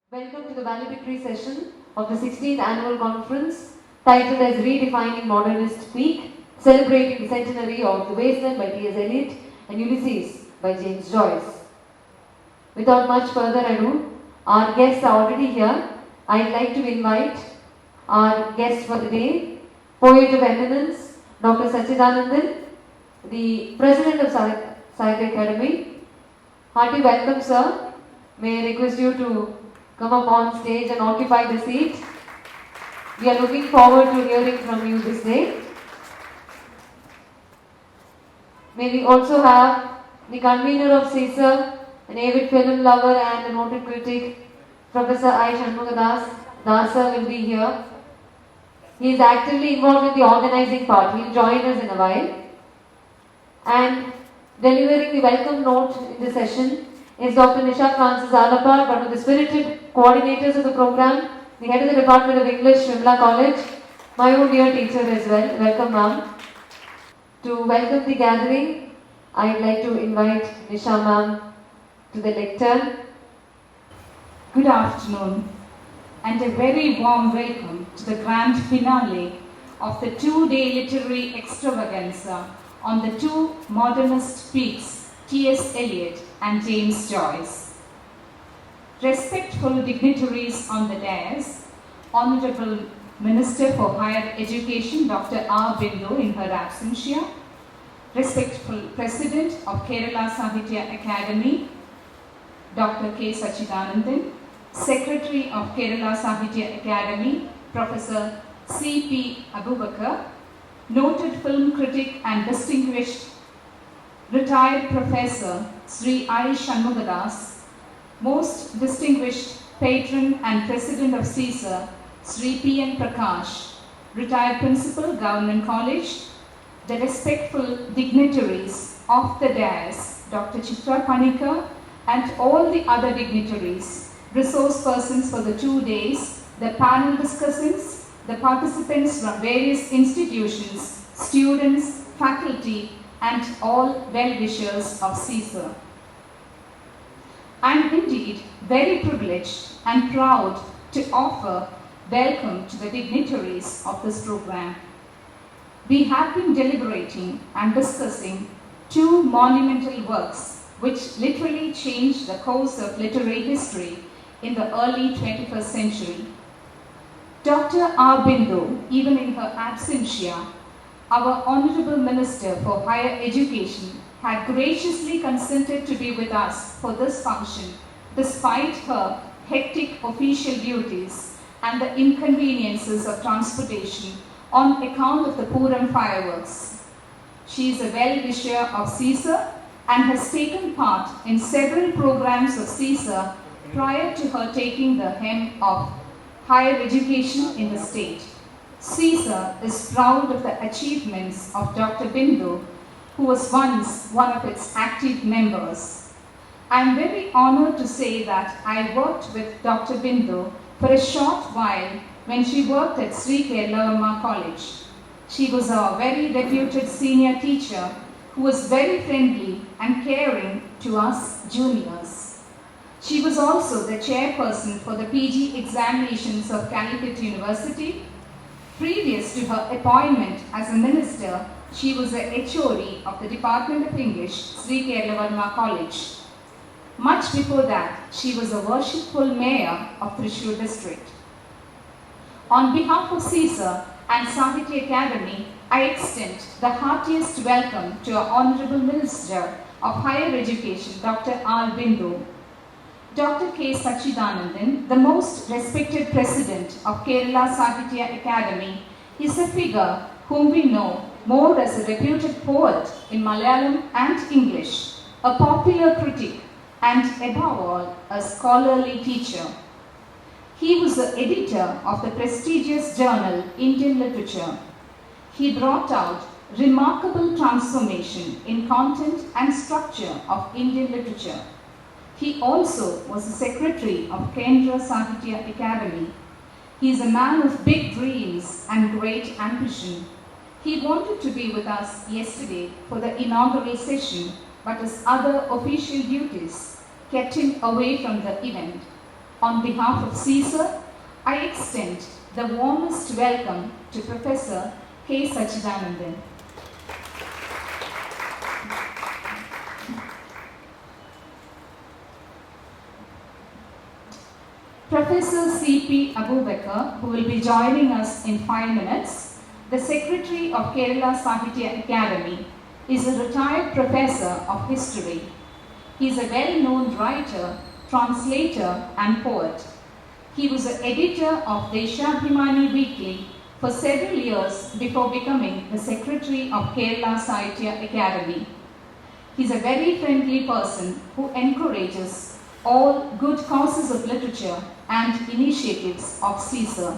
Welcome to the Valedictory session of the 16th Annual Conference titled as Redefining Modernist Peak, celebrating the centenary of The Wasteland by T.S. Eliot and Ulysses by James Joyce. Without much further ado, our guests are already here. I'd like to invite our guest for the day, Poet of Eminence, Dr. Sachidanandan, the President of Sahitya Academy. Hearty welcome, sir. May I request you to come up on stage and occupy the seat. We are looking forward to hearing from you this day. May we also have the convener of CISA, an avid film lover and a noted critic, Professor I. Shanmugadas. Dasa will be here. He is actively involved in the organizing part. He will join us in a while. And delivering the welcome note in the session is Dr. Nisha Francis Alapar, one of the spirited coordinators of the program, the head of the Department of English, Shimla College, my own dear teacher as well. Welcome, ma'am. To welcome the gathering, I'd like to invite Nisha ma'am to the lectern. Good afternoon, and a very warm welcome to the grand finale of the two-day literary extravaganza on the two modernist peaks, T.S. Eliot and James Joyce. Respectful dignitaries on the dais, Honorable Minister for Higher Education, Dr. R. Bindu in her absentia, respectful President of Kerala Sahitya Academy, Dr. K. Sachidanandan, Secretary of Kerala Sahitya Academy, Professor C. P. Abubakar, noted film critic and distinguished retired Professor Sri I. Shanmugadas, most distinguished patron and President of CISA, Sri P. N. Prakash, retired Principal, Government College, the respectful dignitaries of the dais, Dr. Chitra Panikar, and all the other dignitaries, resource persons for the 2 days, the panel discussants, the participants from various institutions, students, faculty, and all well-wishers of CISA. I am indeed very privileged and proud to offer welcome to the dignitaries of this program. We have been deliberating and discussing two monumental works which literally changed the course of literary history in the early 21st century. Dr. R. Bindu, even in her absentia, our Honorable Minister for Higher Education, had graciously consented to be with us for this function despite her hectic official duties and the inconveniences of transportation on account of the Puram fireworks. She is a well-wisher of CISA and has taken part in several programs of CISA prior to her taking the helm of higher education in the state. CISA is proud of the achievements of Dr. Bindu, who was once one of its active members. I am very honored to say that I worked with Dr. Bindu for a short while when she worked at Sri Kerala College. She was a very reputed senior teacher who was very friendly and caring to us juniors. She was also the chairperson for the PG examinations of Calicut University. Previous to her appointment as a minister, she was a HOD of the Department of English, Sri Kerala College. Much before that, she was a worshipful mayor of Thrissur district. On behalf of CISA and Sahitya Academy, I extend the heartiest welcome to our Honorable Minister of Higher Education, Dr. R. Bindu. Dr. K. Sachidanandan, the most respected president of Kerala Sahitya Academy, is a figure whom we know more as a reputed poet in Malayalam and English, a popular critic, and above all, a scholarly teacher. He was the editor of the prestigious journal Indian Literature. He brought out remarkable transformation in content and structure of Indian literature. He also was the secretary of Kendra Sahitya Academy. He is a man of big dreams and great ambition. He wanted to be with us yesterday for the inaugural session, but his other official duties kept him away from the event. On behalf of Caesar, I extend the warmest welcome to Professor K. Sachidanandan. Professor C.P. Abubakar, who will be joining us in 5 minutes, the Secretary of Kerala Sahitya Academy, is a retired professor of history. He is a well-known writer, translator and poet. He was the editor of Deshabhimani Weekly for several years before becoming the Secretary of Kerala Sahitya Academy. He is a very friendly person who encourages all good causes of literature and initiatives of Caesar.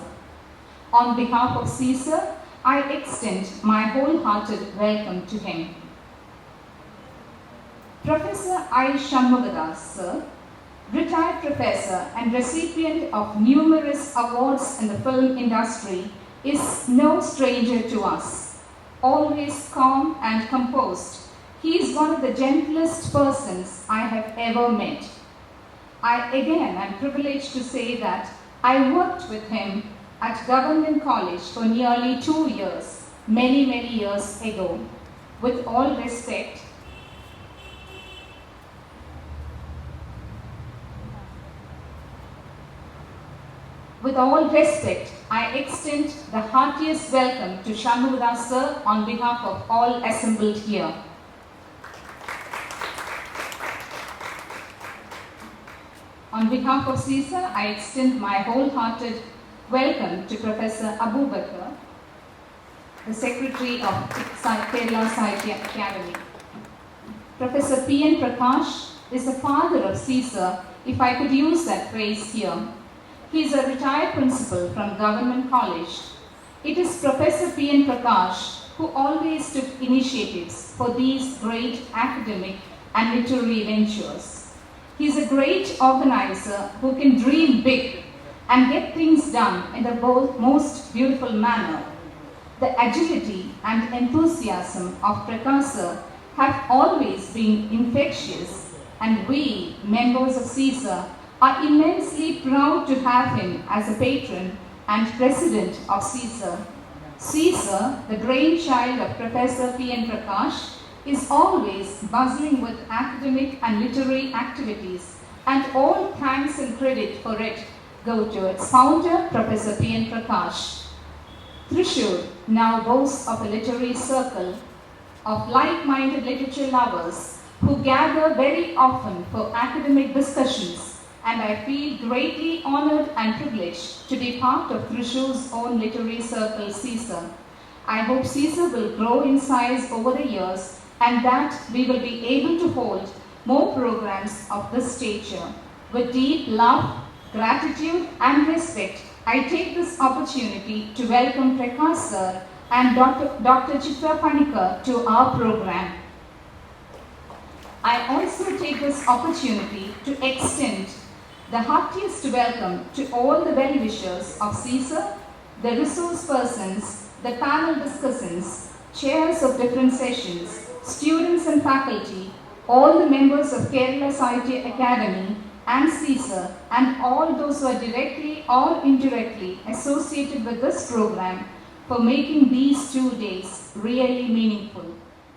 On behalf of Caesar, I extend my wholehearted welcome to him. Professor I. Shanmugadas, sir, retired professor and recipient of numerous awards in the film industry, is no stranger to us. Always calm and composed, he is one of the gentlest persons I have ever met. I again am privileged to say that I worked with him at Government College for nearly 2 years, many years ago. With all respect, I extend the heartiest welcome to Shanmugadas sir on behalf of all assembled here. On behalf of Caesar, I extend my wholehearted welcome to Professor Abubakar, the Secretary of Kerala Sahitya Academy. Professor P.N. Prakash is the father of Caesar, if I could use that phrase here. He is a retired principal from Government College. It is Professor P.N. Prakash who always took initiatives for these great academic and literary ventures. He is a great organizer who can dream big and get things done in the most beautiful manner. The agility and enthusiasm of Prakash sir have always been infectious, and we, members of Caesar, are immensely proud to have him as a patron and president of Caesar. Caesar, the brainchild of Professor P.N. Prakash, is always bustling with academic and literary activities, and all thanks and credit for it go to its founder, Professor P.N. Prakash. Thrissur now boasts of a literary circle of like-minded literature lovers who gather very often for academic discussions, and I feel greatly honored and privileged to be part of Thrissur's own literary circle, Caesar. I hope Caesar will grow in size over the years and that we will be able to hold more programs of this stature. With deep love, gratitude and respect, I take this opportunity to welcome Prakash sir and Dr. Chitra Panikar to our program. I also take this opportunity to extend the heartiest welcome to all the well-wishers of Caesar, the resource persons, the panel discussants, chairs of different sessions, students and faculty, all the members of Kerala Sahitya Academy and Caesar, and all those who are directly or indirectly associated with this program for making these 2 days really meaningful.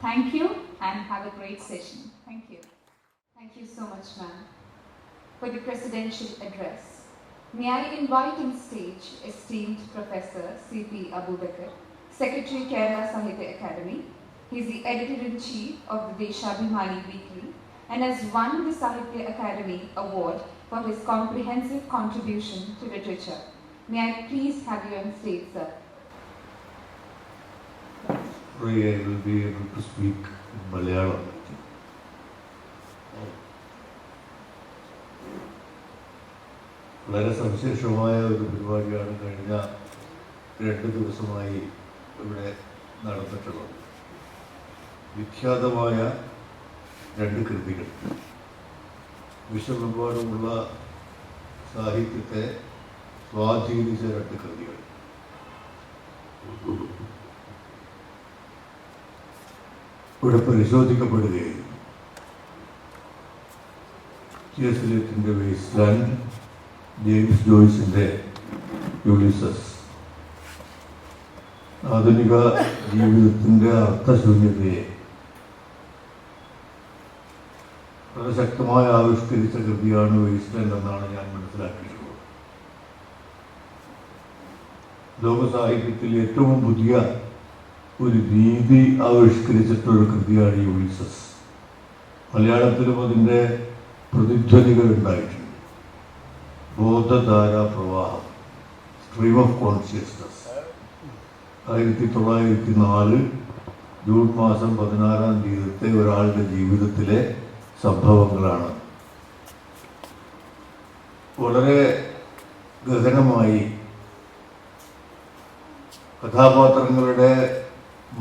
Thank you and have a great session. Thank you. Thank you so much, ma'am, for the presidential address. May I invite on stage esteemed Professor C.P. Abubakar, Secretary Kerala Sahitya Academy. He is the Editor-in-Chief of the Deshabhimani Weekly and has won the Sahitya Academy Award for his comprehensive contribution to literature. May I please have you on stage, sir? Pray I will be able to speak in Malayalam. വളരെ സവിശേഷമായ ഒരു പരിപാടിയാണ് കഴിഞ്ഞ 2 ദിവസമായി ഇവിടെ നടന്നിട്ടുള്ളത്. വിഖ്യാതമായ 2 കൃതികൾ, വിശ്വമെമ്പാടുമുള്ള സാഹിത്യത്തെ സ്വാധീനിച്ച 2 കൃതികൾ. ഇവിടെ പരിശോധിക്കപ്പെടുകയും ടി.എസ്. എലിയറ്റിൻ്റെ വേസ്റ്റ്ലാൻഡ്, ജെയിംസ് ജോയ്സിൻ്റെ യൂളിസസ്. ആധുനിക ജീവിതത്തിൻ്റെ അർത്ഥശൂന്യതയെ വളരെ ശക്തമായി ആവിഷ്കരിച്ച കൃതിയാണ് വേസ്റ്റ്ലാൻഡ് എന്നാണ് ഞാൻ മനസ്സിലാക്കിയിട്ടുള്ളത്. ലോക സാഹിത്യത്തിൽ ഏറ്റവും പുതിയ ഒരു രീതി ആവിഷ്കരിച്ചിട്ടുള്ള കൃതിയാണ് യൂളിസസ്. മലയാളത്തിലും അതിൻ്റെ പ്രതിധ്വനികൾ ഉണ്ടായിട്ടുണ്ട്. ബോധധാരാ പ്രവാഹം, സ്ട്രീം ഓഫ് കോൺഷ്യസ്നസ്. 1904 ജൂൺ മാസം 16-ാം തീയതിത്തെ ഒരാളുടെ ജീവിതത്തിലെ സംഭവങ്ങളാണ്. വളരെ ഗഹനമായി കഥാപാത്രങ്ങളുടെ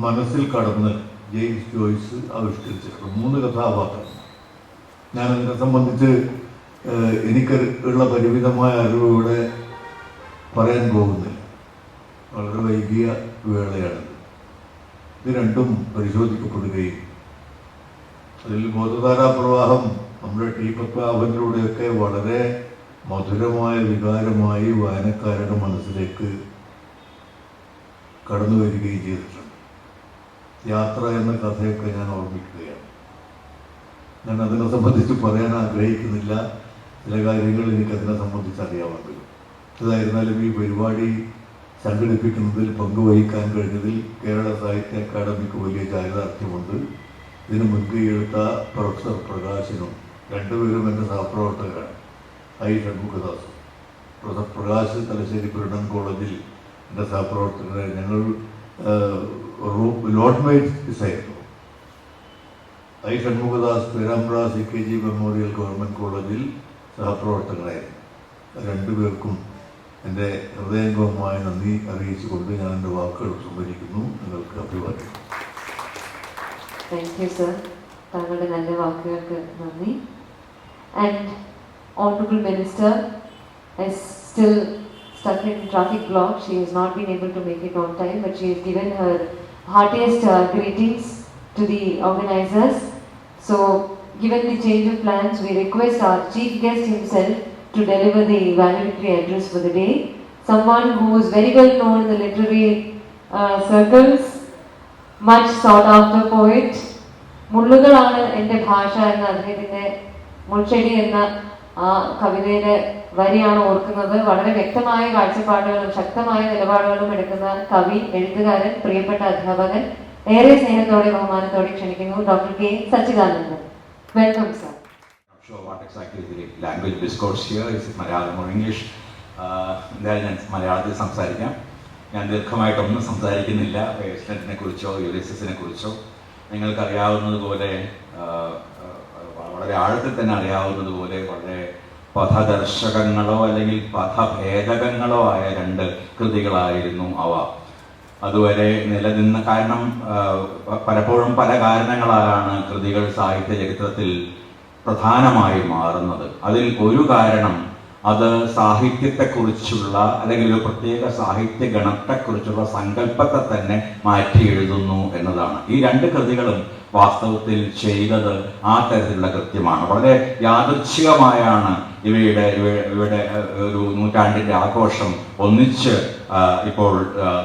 മനസ്സിൽ കടന്ന് ജെയിംസ് ജോയ്സ് ആവിഷ്കരിച്ചിട്ടുണ്ട്. 3 കഥാപാത്രങ്ങൾ. ഞാനതിനെ സംബന്ധിച്ച് എനിക്ക് ഉള്ള പരിമിതമായ അറിവുകളെ പറയാൻ പോകുന്നില്ല. വളരെ വൈകിയ വേളയാണിത്. ഇത് രണ്ടും പരിശോധിക്കപ്പെടുകയും അതിൽ ബോധധാരാ പ്രവാഹം നമ്മുടെ ടി പത്മനാഭനിലൂടെയൊക്കെ വളരെ മധുരമായ വികാരമായി വായനക്കാരുടെ മനസ്സിലേക്ക് കടന്നു വരികയും ചെയ്തിട്ടുണ്ട്. യാത്ര എന്ന കഥയൊക്കെ ഞാൻ ഓർമ്മിക്കുകയാണ്. ഞാൻ അതിനെ സംബന്ധിച്ച് പറയാൻ ആഗ്രഹിക്കുന്നില്ല. ചില കാര്യങ്ങൾ എനിക്കതിനെ സംബന്ധിച്ച് അറിയാമെങ്കിലും. ഏതായിരുന്നാലും ഈ പരിപാടി സംഘടിപ്പിക്കുന്നതിൽ പങ്കുവഹിക്കാൻ കഴിഞ്ഞതിൽ കേരള സാഹിത്യ അക്കാദമിക്ക് വലിയ ചാരിതാർത്ഥ്യമുണ്ട്. ഇതിന് മുൻകൈയെടുത്ത പ്രൊഫസർ പ്രകാശിനും, രണ്ടുപേരും എൻ്റെ സഹപ്രവർത്തകരാണ്, I ഷൺമുഖദാസും. Professor Prakash Thalassery Brydon കോളേജിൽ എൻ്റെ സഹപ്രവർത്തകരെ. ഞങ്ങൾ ലോഡ്മേറ്റ്സ് ആയിരുന്നു. I Shanmughadas Perambra CKG memorial government കോളേജിൽ സഹപ്രവർത്തകരായിരുന്നു. രണ്ടുപേർക്കും എൻ്റെ ഹൃദയംഗമമായ നന്ദി അറിയിച്ചുകൊണ്ട് ഞാൻ എൻ്റെ വാക്കുകൾ സംഭരിക്കുന്നു. നിങ്ങൾക്ക് അഭിവാദ്യം. Thank you sir. താങ്കളുടെ നല്ല വാക്കുകൾക്ക് നന്ദി. And honourable minister is still stuck in traffic block. She has not been able to make it on time, but she has given her heartiest greetings to the organizers. So, given the change of plans, we request our chief guest himself to deliver the valedictory address for the day. Someone who is very well known in the literary circles, much sought after poet. മുള്ളുകളാണ് എൻ്റെ ഭാഷ എന്ന അദ്ദേഹത്തിൻ്റെ മുൾച്ചെടി എന്ന ആ കവിതയുടെ വരിയാണ് ഓർക്കുന്നത്. വളരെ വ്യക്തമായ കാഴ്ചപ്പാടുകളും ശക്തമായ നിലപാടുകളും എടുക്കുന്ന കവി, എഴുത്തുകാരൻ, പ്രിയപ്പെട്ട അധ്യാപകൻ, ഏറെ സ്നേഹത്തോടെ ബഹുമാനത്തോടെ ക്ഷണിക്കുന്നു doctor K Sachidanandan. Welcome sir. Not sure what exactly the language discourse here is, Malayalam or English. എന്തായാലും ഞാൻ മലയാളത്തിൽ സംസാരിക്കാം. ഞാൻ ദീർഘമായിട്ടൊന്നും സംസാരിക്കുന്നില്ല. വേസ്റ്റ്ലാൻഡിനെ കുറിച്ചോ യൂളിസസിനെ കുറിച്ചോ നിങ്ങൾക്കറിയാവുന്നതുപോലെ, വളരെ ആഴത്തിൽ തന്നെ അറിയാവുന്നതുപോലെ, വളരെ പഥദർശകങ്ങളോ അല്ലെങ്കിൽ പഥഭേദകങ്ങളോ ആയ 2 കൃതികളായിരുന്നു അവ. അതുവരെ നിലനിന്ന, കാരണം പലപ്പോഴും പല കാരണങ്ങളാലാണ് കൃതികൾ സാഹിത്യ ചരിത്രത്തിൽ പ്രധാനമായി മാറുന്നത്. അതിൽ ഒരു കാരണം അത് സാഹിത്യത്തെക്കുറിച്ചുള്ള അല്ലെങ്കിൽ ഒരു പ്രത്യേക സാഹിത്യ ഗണത്തെക്കുറിച്ചുള്ള സങ്കല്പത്തെ തന്നെ മാറ്റി എഴുതുന്നു എന്നതാണ്. ഈ 2 കൃതികളും വാസ്തവത്തിൽ ചെയ്തത് ആ തരത്തിലുള്ള കൃത്യമാണ്. വളരെ യാദൃച്ഛികമായാണ് ഇവയുടെ ഒരു നൂറ്റാണ്ടിൻ്റെ ആഘോഷം ഒന്നിച്ച് ഇപ്പോൾ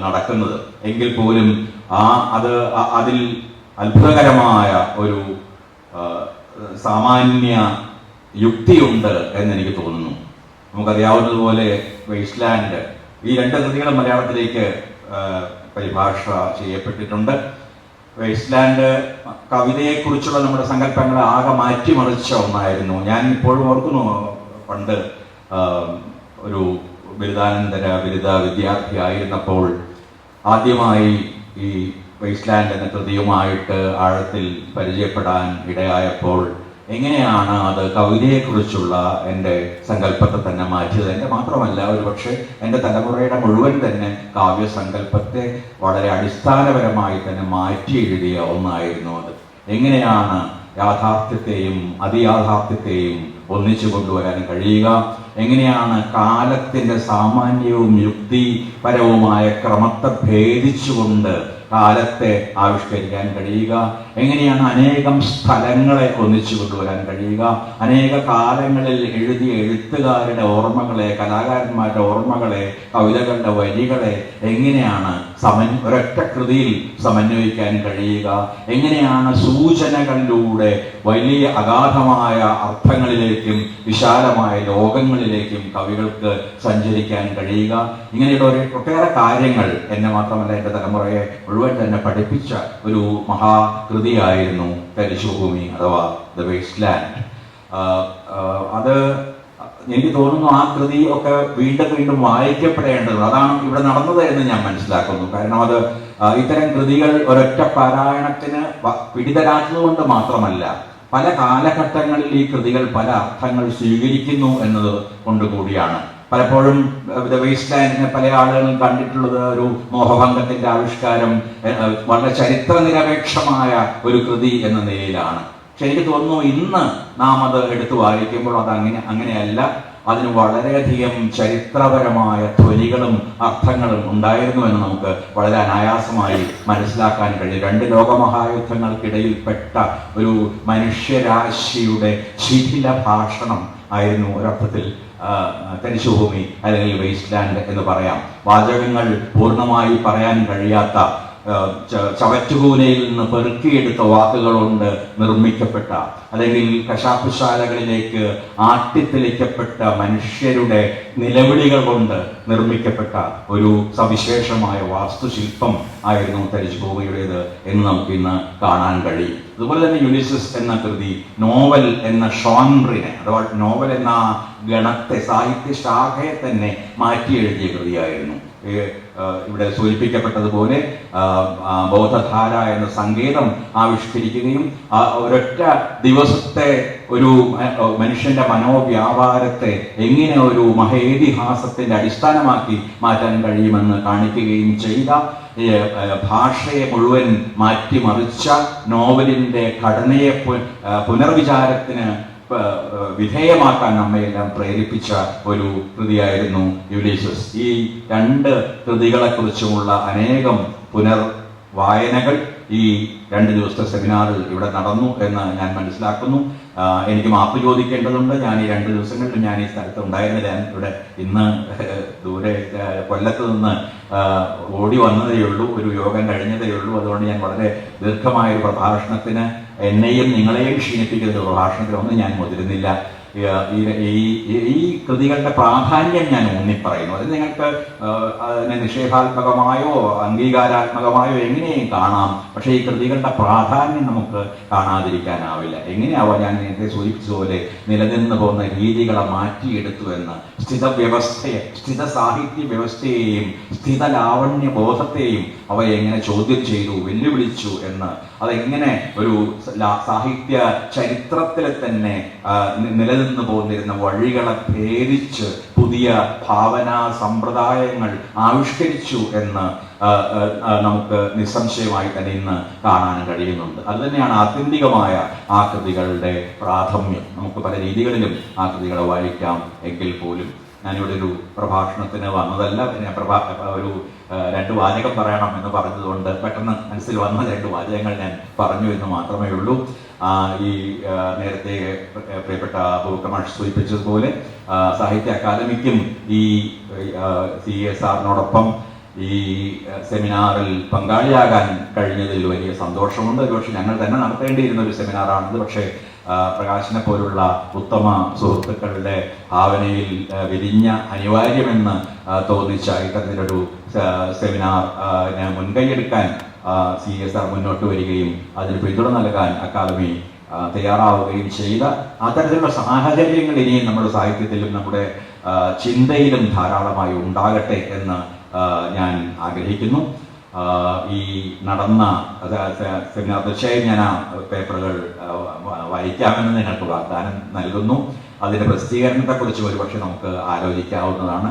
നടക്കുന്നത്. എങ്കിൽ പോലും അതിൽ അത്ഭുതകരമായ ഒരു സാമാന്യ യുക്തിയുണ്ട് എന്നെനിക്ക് തോന്നുന്നു. നമുക്കറിയാവുന്നതുപോലെ വേസ്റ്റ്ലാൻഡ്, ഈ 2 കൃതികളും മലയാളത്തിലേക്ക് പരിഭാഷ ചെയ്യപ്പെട്ടിട്ടുണ്ട്. വേസ്റ്റ്ലാൻഡ് കവിതയെക്കുറിച്ചുള്ള നമ്മുടെ സങ്കല്പങ്ങളെ ആകെ മാറ്റിമറിച്ച ഒന്നായിരുന്നു. ഞാൻ ഇപ്പോഴും ഓർക്കുന്നു, പണ്ട് ഒരു ബിരുദ വിദ്യാർത്ഥിയായിരുന്നപ്പോൾ ആദ്യമായി ഈ വേസ്റ്റ്ലാൻഡ് എന്ന കൃതിയുമായിട്ട് ആഴത്തിൽ പരിചയപ്പെടാൻ ഇടയായപ്പോൾ എങ്ങനെയാണ് അത് കവിതയെക്കുറിച്ചുള്ള എൻ്റെ സങ്കല്പത്തെ തന്നെ മാറ്റിയത്. എൻ്റെ മാത്രമല്ല, ഒരുപക്ഷെ എൻ്റെ തലമുറയുടെ മുഴുവൻ തന്നെ കാവ്യസങ്കല്പത്തെ വളരെ അടിസ്ഥാനപരമായി തന്നെ മാറ്റി എഴുതിയ ഒന്നായിരുന്നു അത്. എങ്ങനെയാണ് യാഥാർത്ഥ്യത്തെയും അതിയാഥാർത്ഥ്യത്തെയും ഒന്നിച്ചു കൊണ്ടുവരാൻ കഴിയുക, എങ്ങനെയാണ് കാലത്തിൻ്റെ സാമാന്യവും യുക്തിപരവുമായ ക്രമത്തെ ഭേദിച്ചുകൊണ്ട് കാലത്തെ ആവിഷ്കരിക്കാൻ കഴിയുക, എങ്ങനെയാണ് അനേകം സ്ഥലങ്ങളെ ഒന്നിച്ചു കൊണ്ടുവരാൻ കഴിയുക, അനേക കാലങ്ങളിൽ എഴുതിയ എഴുത്തുകാരുടെ ഓർമ്മകളെ, കലാകാരന്മാരുടെ ഓർമ്മകളെ, കവിതകളുടെ വരികളെ എങ്ങനെയാണ് ഒരൊറ്റ കൃതിയിൽ സമന്വയിക്കാൻ കഴിയുക, എങ്ങനെയാണ് സൂചനകളിലൂടെ വലിയ അഗാധമായ അർത്ഥങ്ങളിലേക്കും വിശാലമായ ലോകങ്ങളിലേക്കും കവികൾക്ക് സഞ്ചരിക്കാൻ കഴിയുക. ഇങ്ങനെയുള്ള ഒട്ടേറെ കാര്യങ്ങൾ എന്നെ മാത്രമല്ല എൻ്റെ തലമുറയെ മുഴുവൻ തന്നെ പഠിപ്പിച്ച ഒരു മഹാകൃതിയായിരുന്നു തരിശുഭൂമി അഥവാ ദ വേസ്റ്റ് ലാൻഡ്. അത് എനിക്ക് തോന്നുന്നു ആ കൃതി ഒക്കെ വീണ്ടും വീണ്ടും വായിക്കപ്പെടേണ്ടത് അതാണ് ഇവിടെ നടന്നത് എന്ന് ഞാൻ മനസ്സിലാക്കുന്നു. കാരണം അത് ഇത്തരം കൃതികൾ ഒരൊറ്റ പാരായണത്തിന് പിടിതരാത്തതുകൊണ്ട് മാത്രമല്ല, പല കാലഘട്ടങ്ങളിൽ ഈ കൃതികൾ പല അർത്ഥങ്ങൾ സ്വീകരിക്കുന്നു എന്നത് കൊണ്ടുകൂടിയാണ്. പലപ്പോഴും ദ വേസ്റ്റ് ലാൻഡിനെ പല ആളുകളും കണ്ടിട്ടുള്ളത് ഒരു മോഹഭംഗത്തിന്റെ ആവിഷ്കാരം, വളരെ ചരിത്ര നിരപേക്ഷമായ ഒരു കൃതി എന്ന നിലയിലാണ്. പക്ഷെ എനിക്ക് തോന്നുന്നു ഇന്ന് നാം അത് എടുത്തു വായിക്കുമ്പോൾ അത് അങ്ങനെയല്ല. അതിന് വളരെയധികം ചരിത്രപരമായ ധ്വനികളും അർത്ഥങ്ങളും ഉണ്ടായിരുന്നു എന്ന് നമുക്ക് വളരെ അനായാസമായി മനസ്സിലാക്കാൻ കഴിയും. 2 ലോകമഹായുദ്ധങ്ങൾക്കിടയിൽപ്പെട്ട ഒരു മനുഷ്യരാശിയുടെ ശിഥില ഭാഷണം ആയിരുന്നു ഒരർത്ഥത്തിൽ തരിശുഭൂമി അല്ലെങ്കിൽ വേസ്റ്റ് ലാൻഡ് എന്ന് പറയാം. വാചകങ്ങൾ പൂർണ്ണമായി പറയാൻ കഴിയാത്ത, ചവറ്റുകൂനയിൽ നിന്ന് പെറുക്കിയെടുത്ത വാക്കുകൾ കൊണ്ട് നിർമ്മിക്കപ്പെട്ട, അല്ലെങ്കിൽ കശാപ്പുശാലകളിലേക്ക് ആട്ടിത്തെളിക്കപ്പെട്ട മനുഷ്യരുടെ നിലവിളികൾ കൊണ്ട് നിർമ്മിക്കപ്പെട്ട ഒരു സവിശേഷമായ വാസ്തുശില്പം ആയിരുന്നു തരിശുഭൂമിയുടേത് എന്ന് നമുക്ക് ഇന്ന് കാണാൻ കഴിയും. അതുപോലെ തന്നെ യുലിസസ് എന്ന കൃതി നോവൽ എന്ന ഷോൺറിനെ അഥവാ നോവൽ എന്ന ഗണത്തെ, സാഹിത്യ ശാഖയെ തന്നെ മാറ്റി എഴുതിയ കൃതിയായിരുന്നു. ഇവിടെ സൂചിപ്പിക്കപ്പെട്ടതുപോലെ ബോധധാര എന്ന സങ്കേതം ആവിഷ്കരിക്കുകയും ഒരൊറ്റ ദിവസത്തെ ഒരു മനുഷ്യന്റെ മനോവ്യാപാരത്തെ എങ്ങനെ ഒരു മഹേതിഹാസത്തിന്റെ അടിസ്ഥാനമാക്കി മാറ്റാൻ കഴിയുമെന്ന് കാണിക്കുകയും ചെയ്ത, ഭാഷയെ മുഴുവൻ മാറ്റിമറിച്ച, നോവലിന്റെ ഘടനയെ പുനർവിചാരത്തിന് വിധേയമാക്കാൻ നമ്മയെല്ലാം പ്രേരിപ്പിച്ച ഒരു കൃതിയായിരുന്നു യുലിസസ്. ഈ 2 കൃതികളെക്കുറിച്ചുമുള്ള അനേകം വായനകൾ ഈ 2 ദിവസത്തെ സെമിനാറിൽ ഇവിടെ നടന്നു എന്ന് ഞാൻ മനസ്സിലാക്കുന്നു. എനിക്ക് മാപ്പ് ചോദിക്കേണ്ടതുണ്ട്. ഞാൻ ഈ 2 ദിവസങ്ങളിൽ ഞാൻ ഈ സ്ഥലത്ത് ഉണ്ടായിരുന്നില്ല. ഞാൻ ഇവിടെ ഇന്ന് ദൂരെ കൊല്ലത്ത് നിന്ന് ഓടി വന്നതേ ഉള്ളൂ, ഒരു യോഗം കഴിഞ്ഞതേ ഉള്ളൂ. അതുകൊണ്ട് ഞാൻ വളരെ ദീർഘമായ ഒരു പ്രഭാഷണത്തിന്, എന്നെയും നിങ്ങളെയും ക്ഷീണിപ്പിക്കുന്ന ഒരു പ്രഭാഷണത്തിനൊന്നും ഞാൻ മുതിരുന്നില്ല. ഈ കൃതികളുടെ പ്രാധാന്യം ഞാൻ ഊന്നിപ്പറയുന്നു. അത് നിങ്ങൾക്ക് അതിനെ നിഷേധാത്മകമായോ അംഗീകാരാത്മകമായോ എങ്ങനെയും കാണാം. പക്ഷേ ഈ കൃതികളുടെ പ്രാധാന്യം നമുക്ക് കാണാതിരിക്കാനാവില്ല. എങ്ങനെയാവാം, ഞാൻ നേരത്തെ സൂചിപ്പിച്ചതുപോലെ നിലനിന്ന് പോകുന്ന രീതികളെ മാറ്റിയെടുത്തു എന്ന്, സ്ഥിത സാഹിത്യ വ്യവസ്ഥയെയും സ്ഥിത ലാവണ്യ ബോധത്തെയും അവ എങ്ങനെ ചോദ്യം ചെയ്തു, വെല്ലുവിളിച്ചു എന്ന്, അതെങ്ങനെ ഒരു സാഹിത്യ ചരിത്രത്തിലെ തന്നെ നിലനിന്ന് പോന്നിരുന്ന വഴികളെ ഭേദിച്ച് പുതിയ ഭാവനാ സമ്പ്രദായങ്ങൾ ആവിഷ്കരിച്ചു എന്ന് നമുക്ക് നിസ്സംശയമായി തന്നെ ഇന്ന് കാണാൻ കഴിയുന്നുണ്ട്. അത് തന്നെയാണ് ആത്യന്തികമായ ആ കൃതികളുടെ പ്രാഥമ്യം. നമുക്ക് പല രീതികളിലും ആ കൃതികളെ വായിക്കാം. എങ്കിൽ പോലും ഞാനിവിടെ ഒരു പ്രഭാഷണത്തിന് വന്നതല്ല. ഒരു 2 വാചകം പറയണം എന്ന് പറഞ്ഞതുകൊണ്ട് പെട്ടെന്ന് മനസ്സിൽ വന്ന 2 വാചകങ്ങൾ ഞാൻ പറഞ്ഞു എന്ന് മാത്രമേ ഉള്ളൂ. ഈ നേരത്തെ പ്രിയപ്പെട്ട ബഹുക്കമാഷ് സൂചിപ്പിച്ചതുപോലെ സാഹിത്യ അക്കാദമിക്കും ഈ CSRനോടൊപ്പം ഈ സെമിനാറിൽ പങ്കാളിയാകാൻ കഴിഞ്ഞതിൽ വലിയ സന്തോഷമുണ്ട്. ഒരുപക്ഷെ ഞങ്ങൾ തന്നെ നടത്തേണ്ടിയിരുന്ന ഒരു സെമിനാറാണിത്. പക്ഷേ പ്രകാശിനെ പോലുള്ള ഉത്തമ സുഹൃത്തുക്കളുടെ ഭാവനയിൽ വിരിഞ്ഞ, അനിവാര്യമെന്ന് തോന്നിച്ച ഇത്തരത്തിലൊരു സെമിനാറിന് മുൻകൈയെടുക്കാൻ CSR മുന്നോട്ട് വരികയും അതിന് പിന്തുണ നൽകാൻ അക്കാദമി തയ്യാറാവുകയും ചെയ്ത അത്തരത്തിലുള്ള സാഹചര്യങ്ങൾ ഇനിയും നമ്മുടെ സാഹിത്യത്തിലും നമ്മുടെ ചിന്തയിലും ധാരാളമായി ഉണ്ടാകട്ടെ എന്ന് ഞാൻ ആഗ്രഹിക്കുന്നു. ഈ നടന്ന സെമിനാർ തീർച്ചയായും ഞാൻ ആ പേപ്പറുകൾ വായിക്കാമെന്ന് നിങ്ങൾക്ക് വാഗ്ദാനം നൽകുന്നു. അതിൻ്റെ പ്രസിദ്ധീകരണത്തെക്കുറിച്ച് ഒരുപക്ഷെ നമുക്ക് ആലോചിക്കാവുന്നതാണ്.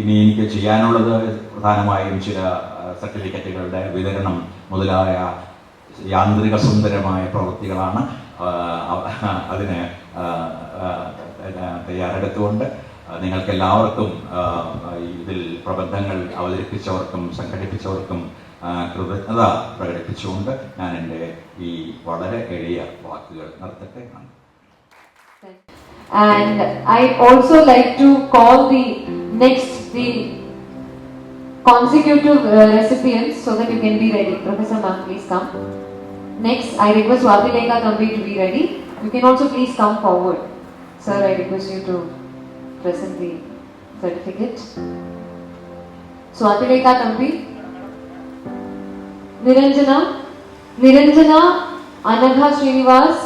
ഇനി എനിക്ക് ചെയ്യാനുള്ളത് പ്രധാനമായും ചില സർട്ടിഫിക്കറ്റുകളുടെ വിതരണം മുതലായ യാന്ത്രിക സുന്ദരമായ പ്രവൃത്തികളാണ്. അതിന് തയ്യാറെടുത്തുകൊണ്ട് നിങ്ങൾക്കെല്ലാവർക്കും ഇതിൽ പ്രബന്ധങ്ങൾ അവതരിപ്പിച്ചവർക്കും സംഘടിപ്പിച്ചവർക്കും കൃതജ്ഞത പ്രകടിപ്പിച്ചുകൊണ്ട് ഞാൻ എൻ്റെ ഈ വളരെ എളിയ വാക്കുകൾ നിർത്തട്ടെ. And I also like to call the consecutive recipients so that you can be ready. Professor ma'am, please come. Next, I request Valedictory Thambi to be ready. You can also please come forward. Sir, I request you to present the certificate. So, Valedictory Thambi, Niranjana, Anagha Srinivas,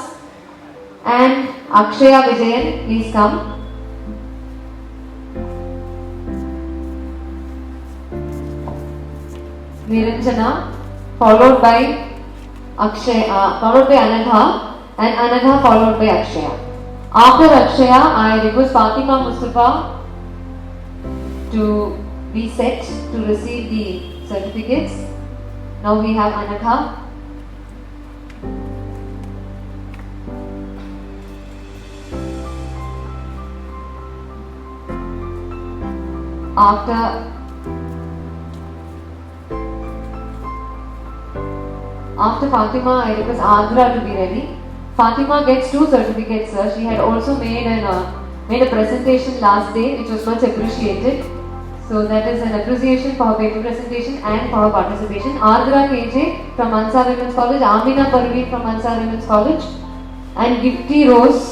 and Akshaya Vijayan, please come. Niranjana, followed by Anagha, and Anagha followed by Akshaya. After Akshaya, I request Fatima Mustafa to be set to receive the certificates. Now we have Anagha. After Fatima, I request Adra to be ready. Fatima gets 2 certificates, sir. She had also made a presentation last day, which was much appreciated. So that is an appreciation for her paper presentation and for her participation. Adra KJ from Ansar Women's College, Amina Parveen from Ansar Women's College, and Gifty Rose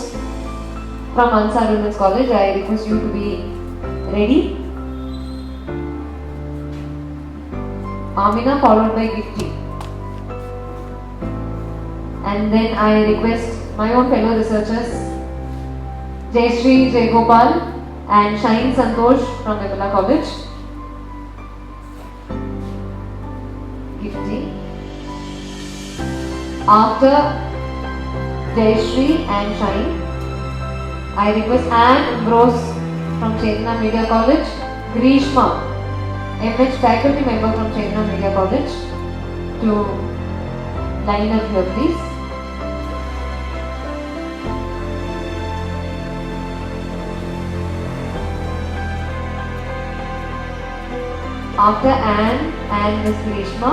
from Ansar Women's College. I request you to be ready. Amina followed by Gifty. And then I request my own fellow researchers, Jayashree Jaygopal and Shine Santosh from Vimala College. Gifty. After Jayashree and Shine, I request Anne Ambrose from Chaitanya Media College, Grishma, MH faculty member from Chaitanya Media College, to line up here, please. After Anne and Miss Grishma,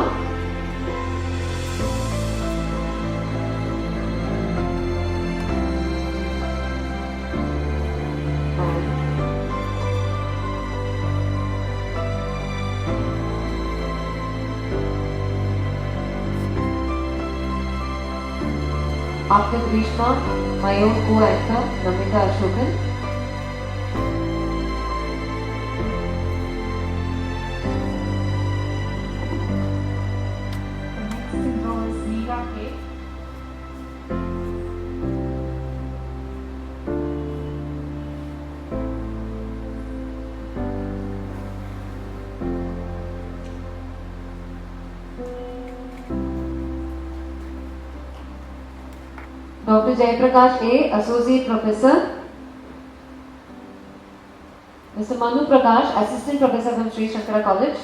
after Grishma, my own co-anchor Namita Ashokan. Dr. Jayaprakash A, Associate Professor. Mr. Manu Prakash, Assistant Professor from Sri Shankara College.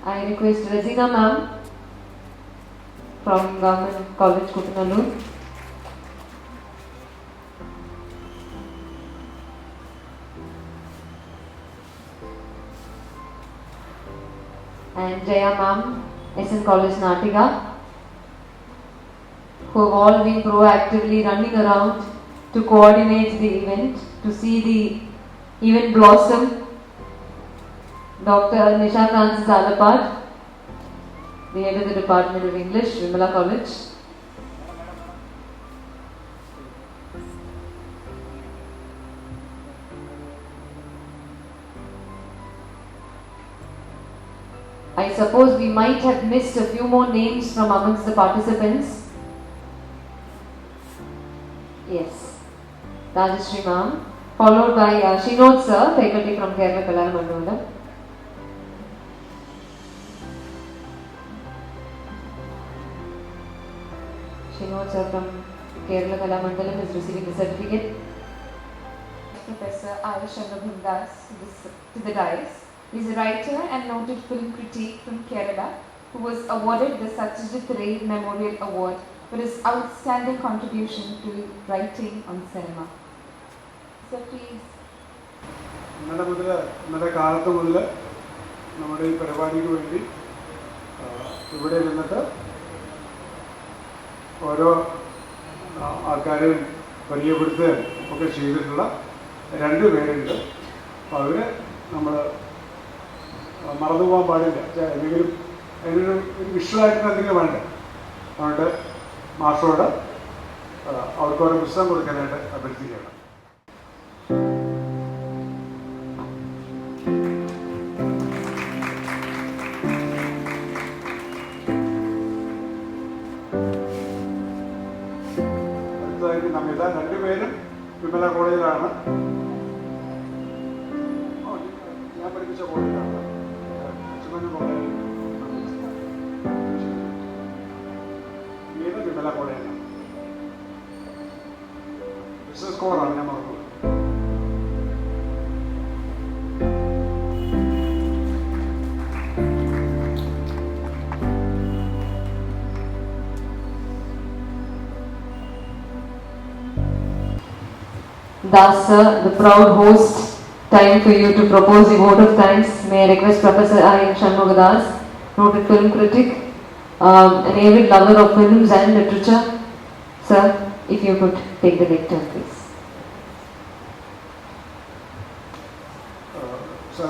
I request Razina ma'am from Government College, Kutanallur. And Jaya ma'am, SN College, Natiga, who have all been proactively running around to coordinate the event, to see the event blossom. Dr. Nisha Francis Alapad, the head of the Department of English, Vimala College. I suppose we might have missed a few more names from amongst the participants. Yes, Rajashri ma'am, followed by Shinod sir, faculty from Kerala Kalala Mandalam. Srinivas sir from Kerala Kalamandalam is receiving the certificate. Professor Ayush Chandra to the dais. He is a writer and noted film critic from Kerala who was awarded the Satyajit Ray Memorial Award for his outstanding contribution to writing on cinema. So please. ഇന്നലെ കാലത്ത് മുതൽ നമ്മുടെ ഈ പരിപാടിക്ക് വേണ്ടി ഇവിടെ നിന്നിട്ട് ഓരോ ആൾക്കാരെയും പരിചയപ്പെടുത്തുകയും ഒക്കെ ചെയ്തിട്ടുള്ള 2 പേരുണ്ട്. അപ്പോൾ അവർ നമ്മൾ മറന്നു പോകാൻ പാടില്ല. എന്തെങ്കിലും അതിനൊരു വിഷ്വലായിട്ട് എന്തെങ്കിലും വേണ്ട. അതുകൊണ്ട് മാസ്റ്ററോട് അവർക്കോരോ പുസ്തകം കൊടുക്കാനായിട്ട് അഭ്യർത്ഥിക്കുകയാണ്. നമിത 2 പേരും വിമല കോളേജിലാണ്, ഞാൻ പഠിപ്പിച്ച കോളേജിലാണ്. വിമല കോളേജിലാണ്. ബിസിനസ് കോളാണ്, ഞാൻ മറന്നു. Thus, sir, the proud host, time for you to propose the vote of thanks. May I request Professor Ayush Chandra, noted film critic, an avid lover of films and literature. Sir, if you could take the lectern, please. Sir,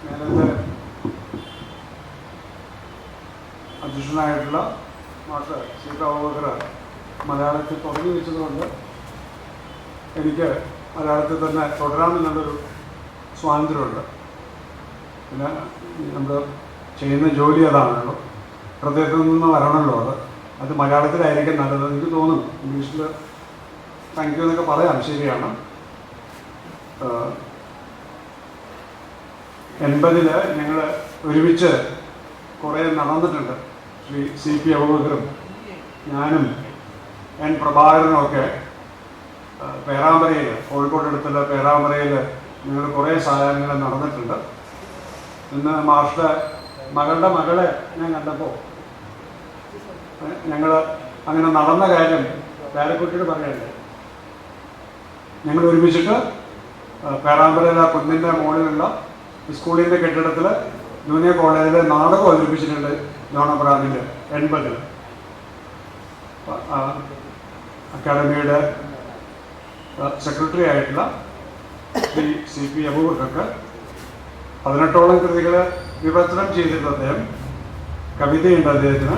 ഞാനത് അധ്യക്ഷനായിട്ടുള്ള master സീതാവോദര മലയാളത്തിൽ തുടങ്ങി വെച്ചതുകൊണ്ട് എനിക്ക് മലയാളത്തിൽ തന്നെ തുടരാമെന്നുള്ളൊരു സ്വാതന്ത്ര്യമുണ്ട്. പിന്നെ നമ്മൾ ചെയ്യുന്ന ജോലി അതാണല്ലോ, ഹൃദയത്തിൽ നിന്ന് വരണമല്ലോ. അത് മലയാളത്തിലായിരിക്കും നല്ലത് എനിക്ക് തോന്നുന്നു. ഇംഗ്ലീഷിൽ താങ്ക് യു എന്നൊക്കെ പറയാം, ശരിയാണ്. 80 ഞങ്ങൾ ഒരുമിച്ച് കുറേ നടന്നിട്ടുണ്ട്. ശ്രീ CP അബൂബക്കറും ഞാനും N പ്രഭാകരനുമൊക്കെ പേരാമ്പ്രയിൽ, കോഴിക്കോട് പേരാമ്പ്രയിൽ ഞങ്ങൾ കുറേ സാധനങ്ങൾ നടന്നിട്ടുണ്ട്. ഇന്ന് മാസ്റ്ററുടെ മകളുടെ മകളെ ഞാൻ കണ്ടപ്പോൾ ഞങ്ങൾ അങ്ങനെ നടന്ന കാര്യം പേരക്കുട്ടിയോട് പറയണ്ടേ. ഞങ്ങൾ ഒരുമിച്ചിട്ട് പേരാമ്പ്രയിലെ കുന്നിൻ്റെ മുകളിലുള്ള സ്കൂളിൻ്റെ കെട്ടിടത്തിൽ ജൂനിയർ കോളേജിൽ നാടകം അവതരിപ്പിച്ചിട്ടുണ്ട്. ജോണബ്രാമിൽ 80 അക്കാഡമിയുടെ സെക്രട്ടറി ആയിട്ടുള്ള ശ്രീ CP അബൂബക്കർക്ക് 18ഓളം കൃതികൾ വിവർത്തനം ചെയ്തിട്ടുണ്ട് അദ്ദേഹം. കവിതയുണ്ട് അദ്ദേഹത്തിന്,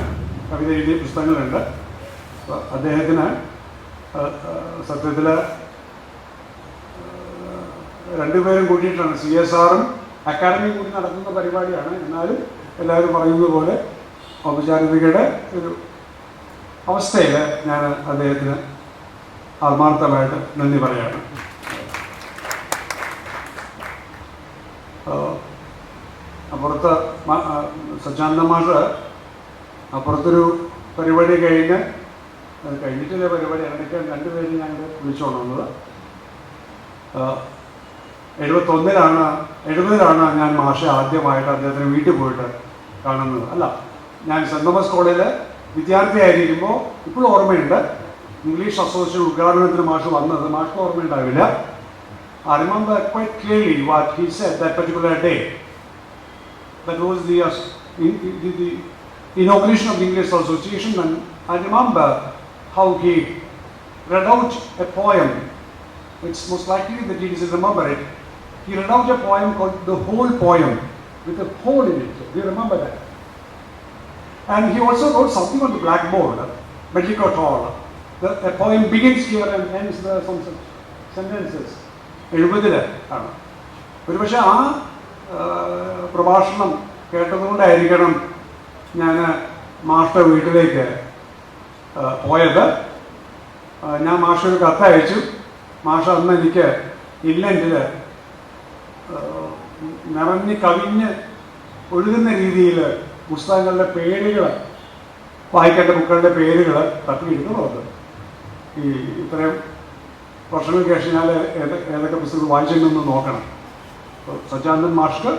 കവിത എഴുതിയ പുസ്തകങ്ങളുണ്ട്. അദ്ദേഹത്തിന് സത്യത്തിൽ 2 പേരും കൂട്ടിയിട്ടാണ്, CSRും അക്കാഡമിയും കൂടി നടത്തുന്ന പരിപാടിയാണ്. എന്നാലും എല്ലാവരും പറയുന്നത് പോലെ ഔപചാരികതയുടെ ഒരു അവസ്ഥയിൽ ഞാൻ അദ്ദേഹത്തിന് ആത്മാർത്ഥമായിട്ട് നന്ദി പറയാണ്. അപ്പുറത്ത് സച്ചാനന്ദ മാഷ് അപ്പുറത്തൊരു പരിപാടി കഴിഞ്ഞിട്ടില്ല പരിപാടി ഇടയ്ക്ക് 2 പേരും ഞങ്ങൾ വിളിച്ചുകൊണ്ട് വന്നത്. 70-ലാണ് ഞാൻ മാഷെ ആദ്യമായിട്ട് അദ്ദേഹത്തിന് വീട്ടിൽ പോയിട്ട് കാണുന്നത്. അല്ല, ഞാൻ സെൻറ് തോമസ് കോളേജിൽ വിദ്യാർത്ഥിയായിരിക്കുമ്പോൾ ഇപ്പോഴും ഓർമ്മയുണ്ട്. ഇംഗ്ലീഷ് അസോസിയേഷൻ ഉദ്ഘാടനത്തിന് മാഷ് വന്നത് മാഷ്ക്ക് ഓർമ്മയുണ്ടാവില്ല. I remember quite clearly what he said that particular day. That was the inauguration of the English Association, and I remember how he read out a poem. It's most likely that he doesn't remember it. He read out a poem called The Whole Poem, with a hole in it. Do you remember that? And he also wrote something on the blackboard, Valedictory. A poem begins here and ends there, some sentences. 70 ആണ്. ഒരുപക്ഷെ ആ പ്രഭാഷണം കേട്ടതുകൊണ്ടായിരിക്കണം ഞാൻ master വീട്ടിലേക്ക് പോയത്. ഞാൻ മാഷൊരു കത്തയച്ചു. മാഷ അന്ന് എനിക്ക് ഇംഗ്ലണ്ടിൽ നിറഞ്ഞ് കവിഞ്ഞ് ഒഴുകുന്ന രീതിയിൽ പുസ്തകങ്ങളുടെ പേരുകൾ വായിക്കേണ്ട ബുക്കുകളുടെ പേരുകൾ തപ്പിയെടുത്ത് നോക്കുക. ഈ ഇത്രയും വർഷങ്ങൾക്ക് ശേഷം ഞാൻ ഏതൊക്കെ പുസ്തകങ്ങൾ വായിച്ചിട്ടുണ്ടെന്ന് നോക്കണം. സച്ചാനന്ദൻ മാഷ്ക്ക്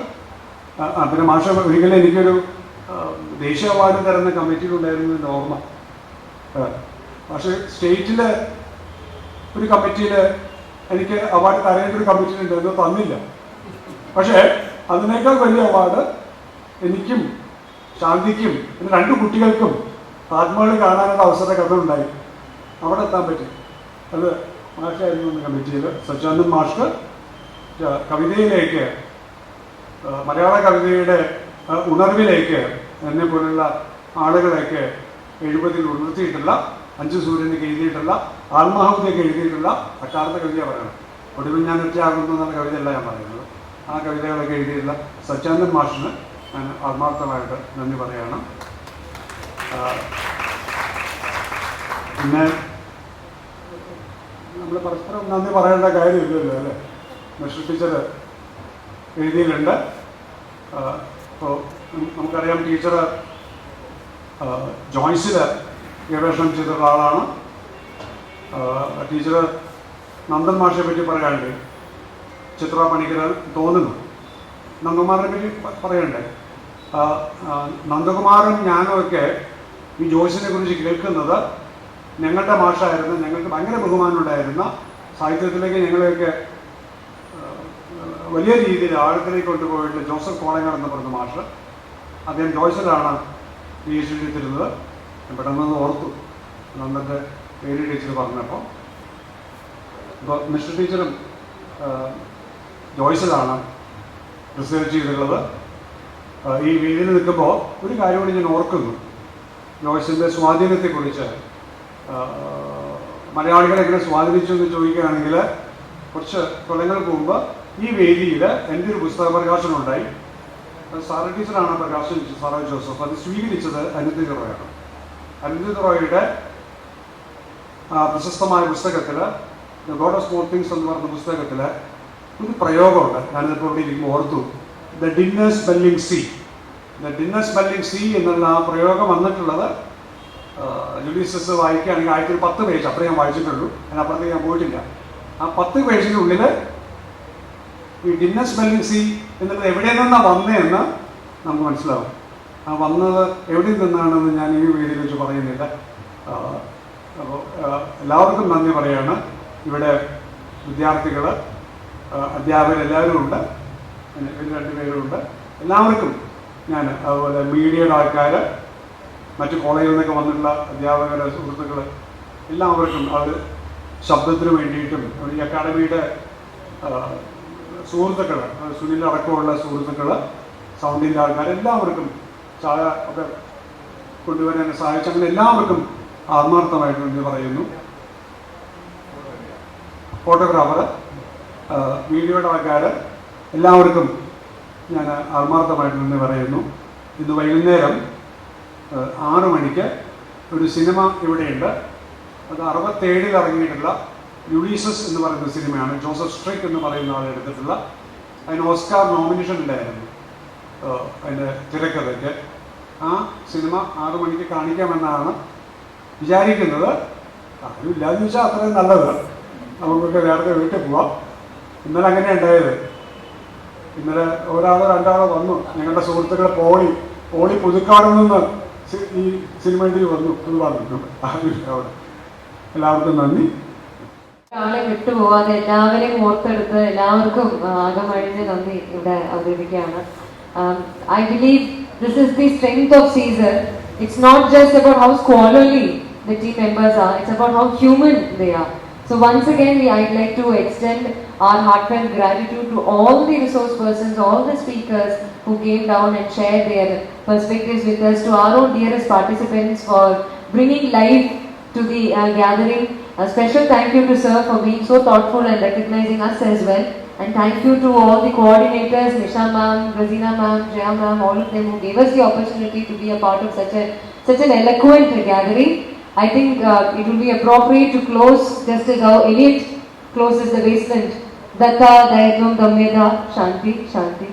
പിന്നെ മാഷ് ഒരിക്കലും എനിക്കൊരു ദേശീയ അവാർഡ് തരുന്ന കമ്മിറ്റിയിലുണ്ടായിരുന്നതിൻ്റെ ഓർമ്മ. പക്ഷേ സ്റ്റേറ്റിൽ ഒരു കമ്മിറ്റിയിൽ എനിക്ക് അവാർഡ് തരേണ്ട ഒരു കമ്മിറ്റിയിലുണ്ടായിരുന്നു, തന്നില്ല. പക്ഷേ അതിനേക്കാൾ വലിയ അവാർഡ് എനിക്കും ശാന്തിക്കും പിന്നെ 2 കുട്ടികൾക്കും താജ്മഹൽ കാണാനുള്ള അവസരമൊക്കെ ഉണ്ടായി. അവിടെ എത്താൻ പറ്റി. അത് മാഷായിരുന്നു എന്ന കമ്മിറ്റിയിൽ. സച്ചാനന്ദൻ മാഷ്ക്ക് കവിതയിലേക്ക്, മലയാള കവിതയുടെ ഉണർവിലേക്ക് എന്നെ പോലുള്ള ആളുകളെയൊക്കെ 70-ൽ ഉണർത്തിയിട്ടുള്ള, 5 സൂര്യനൊക്കെ എഴുതിയിട്ടുള്ള, ആത്മാഹുതിയൊക്കെ എഴുതിയിട്ടുള്ള അക്കാലത്തെ കവിതയാണ് പറയുന്നത്. ഒടുവിൽ ഞാൻ ഒറ്റയാകുന്നു എന്നുള്ള കവിതയല്ല ഞാൻ പറയുന്നത്. ആ കവിതകളൊക്കെ എഴുതിയിട്ടുള്ള സച്ചാനന്ദൻ മാഷിന് ഞാൻ ആത്മാർത്ഥമായിട്ട് നന്ദി പറയണം. പിന്നെ നമ്മൾ പരസ്പരം നന്ദി പറയേണ്ട കാര്യമില്ലല്ലോ അല്ലേ. മിസ്റ്റർ ടീച്ചർ എഴുതിയിട്ടുണ്ട്. ഇപ്പോൾ നമുക്കറിയാം ടീച്ചർ ജോയ്സിൽ ഗവേഷണം ചെയ്തിട്ടുള്ള ആളാണ്. ടീച്ചർ നന്ദൻ മാഷെ പറ്റി പറയാണ്ട് ചിത്ര പണിക്കർ തോന്നുന്നു. നന്ദകുമാറിനെ പറ്റി പറയണ്ടേ. നന്ദകുമാറും ഞാനും ഒക്കെ ഈ ജോയ്സിനെ കുറിച്ച് കേൾക്കുന്നത് ഞങ്ങളുടെ മാഷായിരുന്ന, ഞങ്ങൾക്ക് ഭയങ്കര ബഹുമാനമുണ്ടായിരുന്ന, സാഹിത്യത്തിലേക്ക് ഞങ്ങളെയൊക്കെ വലിയ രീതിയിൽ ആഴത്തിലേക്ക് കൊണ്ടുപോയിട്ടുള്ള ജോസഫ് കോളങ്ങർ എന്ന് പറയുന്ന മാഷ്. അദ്ദേഹം ജോയ്സിലാണ് PhD എടുത്തിരുന്നത്. പെട്ടെന്ന് ഓർത്തു നന്ദൻ്റെ പേര് ടീച്ചർ പറഞ്ഞപ്പോൾ. ഇപ്പോൾ മിസ്റ്റർ ടീച്ചറും ജോയ്സിലാണ് റിസർച്ച് ചെയ്തിട്ടുള്ളത്. ഈ വീടിൽ നിൽക്കുമ്പോൾ ഒരു കാര്യം കൂടി ഞാൻ ഓർക്കുന്നു. ജോയ്സിൻ്റെ സ്വാധീനത്തെക്കുറിച്ച് മലയാളികളെ എങ്ങനെ സ്വാധീനിച്ചു എന്ന് ചോദിക്കുകയാണെങ്കിൽ, കുറച്ച് കൊല്ലങ്ങൾക്ക് മുമ്പ് ഈ വേദിയിൽ എൻ്റെ ഒരു പുസ്തക പ്രകാശനം ഉണ്ടായി. സാറ ടീച്ചറാണ് പ്രകാശിച്ചത്, സാറ ജോസഫ്. അത് സ്വീകരിച്ചത് അനിരുദ്ധ റോയാണ്. അനിരുദ്ധ റോയുടെ പ്രശസ്തമായ പുസ്തകത്തിൽ the God of small things എന്ന് പറഞ്ഞ പുസ്തകത്തിൽ ഒരു പ്രയോഗമുണ്ട്. ഞാനിതിപ്പോൾ ഇവിടെ ഇരിക്കുമ്പോൾ ഓർത്തു. The dinner smelling sea. The dinner smelling sea എന്നുള്ള ആ പ്രയോഗം വന്നിട്ടുള്ളത് യുലീസസ് വായിക്കുകയാണെങ്കിൽ 1010 പേജ്, അത്രയും ഞാൻ വായിച്ചിട്ടുള്ളൂ. അതിനപ്പുറത്തേക്ക് ഞാൻ പോയിട്ടില്ല. ആ 10 പേജിനുള്ളിൽ ഈ ഡിന്നർ സ്മെല്ലിംഗ് സീ എന്നുള്ളത് എവിടെ നിന്നാണ് വന്നതെന്ന് നമുക്ക് മനസ്സിലാവും. ആ വന്നത് എവിടെ നിന്നാണെന്ന് ഞാൻ ഈ വീഡിയോയിൽ വെച്ച് പറയുന്നില്ല. അപ്പോൾ എല്ലാവർക്കും നന്ദി പറയാണ്. ഇവിടെ വിദ്യാർത്ഥികൾ, അധ്യാപകരെല്ലാവരും ഉണ്ട്, 2 പേരുണ്ട്. എല്ലാവർക്കും ഞാൻ, അതുപോലെ മീഡിയയുടെ ആൾക്കാർ, മറ്റു കോളേജിൽ നിന്നൊക്കെ വന്നിട്ടുള്ള അധ്യാപകർ, സുഹൃത്തുക്കൾ, എല്ലാവർക്കും അവർ ശബ്ദത്തിന് വേണ്ടിയിട്ടും ഈ അക്കാഡമിയുടെ സുഹൃത്തുക്കൾ, സുനിൽ അടക്കമുള്ള സുഹൃത്തുക്കൾ, സൗണ്ടിൻ്റെ ആൾക്കാർ, എല്ലാവർക്കും ചായ ഒക്കെ കൊണ്ടുവരാൻ സഹായിച്ചു. അങ്ങനെ എല്ലാവർക്കും ആത്മാർത്ഥമായിട്ട് നന്ദി പറയുന്നു. ഫോട്ടോഗ്രാഫർ, വീഡിയോയുടെ ആൾക്കാർ, എല്ലാവർക്കും ഞാൻ ആത്മാർത്ഥമായിട്ട് നന്ദി പറയുന്നു. ഇന്ന് വൈകുന്നേരം 6 മണിക്ക് ഒരു സിനിമ ഇവിടെയുണ്ട്. അത് 67-ൽ ഇറങ്ങിയിട്ടുള്ള യുളീസസ് എന്ന് പറയുന്ന സിനിമയാണ്. ജോസഫ് സ്ട്രിക്ക് എന്ന് പറയുന്ന ആളെ എടുത്തിട്ടുള്ള. അതിന് ഓസ്കാർ നോമിനേഷൻ ഉണ്ടായിരുന്നു അതിൻ്റെ തിരക്കഥയ്ക്ക്. ആ സിനിമ 6 മണിക്ക് കാണിക്കാമെന്നാണ് വിചാരിക്കുന്നത്. ആരും ഇല്ലാന്ന് ചോദിച്ചാൽ അത്രയും നല്ലത്. നമുക്കൊക്കെ നേരത്തെ വീട്ടിൽ പോവാം. ഇന്നലെ അങ്ങനെ ഉണ്ടായത്. ഇന്നലെ 1-2 വന്നു. ഞങ്ങളുടെ സുഹൃത്തുക്കൾ പോളി പുതുക്കാട് നിന്ന് ഈ സിനിമയിൽ വന്നു എന്ന് പറഞ്ഞു. അവിടെ എല്ലാവർക്കും നന്ദി. ആളെ വിട്ടുപോകാതെ എല്ലാവരെയും ഓർത്തെടുത്ത് എല്ലാവർക്കും ആകമഴിഞ്ഞ് നന്ദി ഇവിടെ അവതരിപ്പിക്കുകയാണ്. I believe this is the strength of Caesar. It's not just about how scholarly the team members are, it's about how human they are. So once again, I'd like to extend our heartfelt gratitude to all the resource persons, all the speakers who came down and shared their perspectives with us, to our own dearest participants for bringing life to the gathering. A special thank you to Sir for being so thoughtful and recognizing us as well. And thank you to all the coordinators, Nisha ma'am, Razina ma'am, Jaya ma'am, all of them who gave us the opportunity to be a part of such an eloquent gathering. I think it will be appropriate to close just as how Eliot closes the basement. Datta Dayatvam Damyada Shanti Shanti.